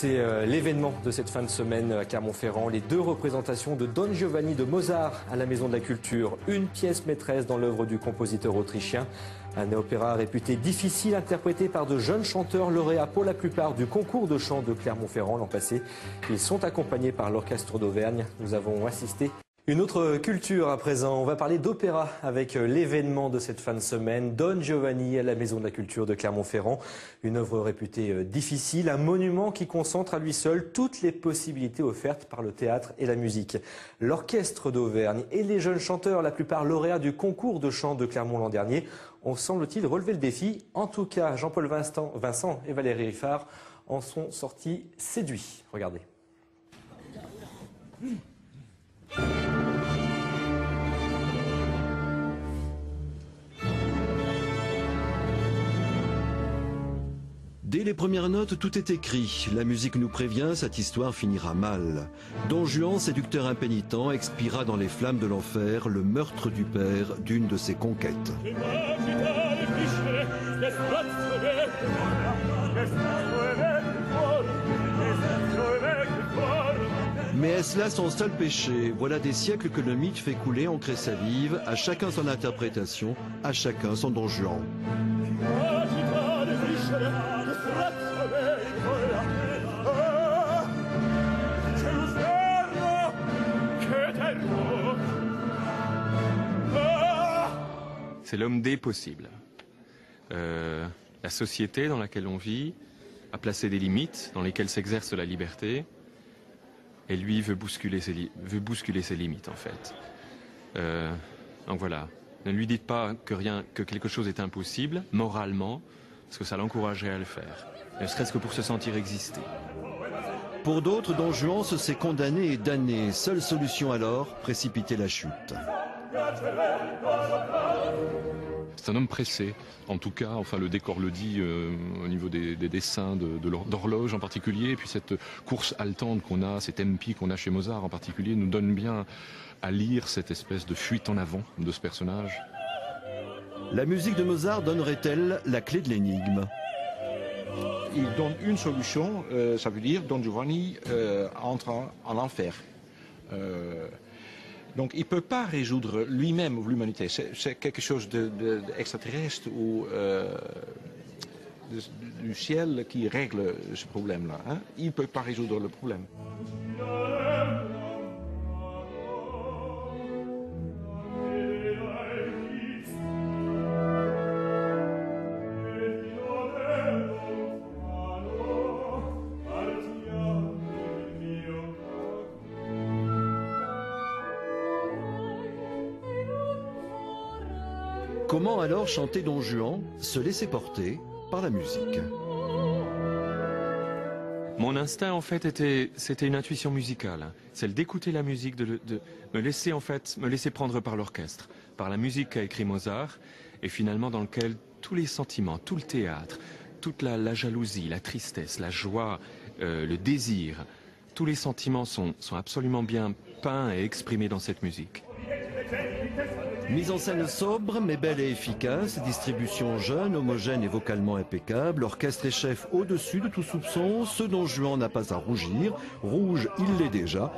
C'est l'événement de cette fin de semaine à Clermont-Ferrand. Les deux représentations de Don Giovanni de Mozart à la Maison de la Culture. Une pièce maîtresse dans l'œuvre du compositeur autrichien. Un opéra réputé difficile, interprété par de jeunes chanteurs lauréats pour la plupart du concours de chant de Clermont-Ferrand l'an passé. Ils sont accompagnés par l'Orchestre d'Auvergne. Nous avons assisté. Une autre culture à présent, on va parler d'opéra avec l'événement de cette fin de semaine, Don Giovanni à la Maison de la Culture de Clermont-Ferrand. Une œuvre réputée difficile, un monument qui concentre à lui seul toutes les possibilités offertes par le théâtre et la musique. L'Orchestre d'Auvergne et les jeunes chanteurs, la plupart lauréats du concours de chant de Clermont l'an dernier, ont semble-t-il relevé le défi. En tout cas, Jean-Paul Vincent et Valérie Riffard en sont sortis séduits. Regardez. Dès les premières notes, tout est écrit. La musique nous prévient, cette histoire finira mal. Don Juan, séducteur impénitent, expira dans les flammes de l'enfer le meurtre du père d'une de ses conquêtes. Mais est-ce là son seul péché? Voilà des siècles que le mythe fait couler en craie salive, à chacun son interprétation, à chacun son Don Juan. C'est l'homme des possibles. La société dans laquelle on vit a placé des limites dans lesquelles s'exerce la liberté, et lui veut bousculer ses limites en fait. Donc voilà, ne lui dites pas que quelque chose est impossible moralement, parce que ça l'encouragerait à le faire, ne serait-ce que pour se sentir exister. Pour d'autres, Don Juan se sait condamné et damné. Seule solution alors, précipiter la chute. C'est un homme pressé, en tout cas, enfin le décor le dit au niveau des dessins d'horloge en particulier, et puis cette course haletante qu'on a, ces tempi qu'on a chez Mozart en particulier, nous donne bien à lire cette espèce de fuite en avant de ce personnage. La musique de Mozart donnerait-elle la clé de l'énigme? Il donne une solution, ça veut dire Don Giovanni entre en enfer. Donc il ne peut pas résoudre lui-même l'humanité. C'est quelque chose d'extraterrestre ou du ciel qui règle ce problème-là. Hein? Il ne peut pas résoudre le problème. Comment alors chanter Don Juan, se laisser porter par la musique? Mon instinct en fait c'était une intuition musicale, celle d'écouter la musique, de me laisser prendre par l'orchestre, par la musique qu'a écrit Mozart, et finalement dans lequel tous les sentiments, tout le théâtre, toute la jalousie, la tristesse, la joie, le désir, tous les sentiments sont absolument bien peints et exprimés dans cette musique. Mise en scène sobre, mais belle et efficace, distribution jeune, homogène et vocalement impeccable, orchestre et chef au-dessus de tout soupçon, ce Don Juan n'a pas à rougir, rouge il l'est déjà.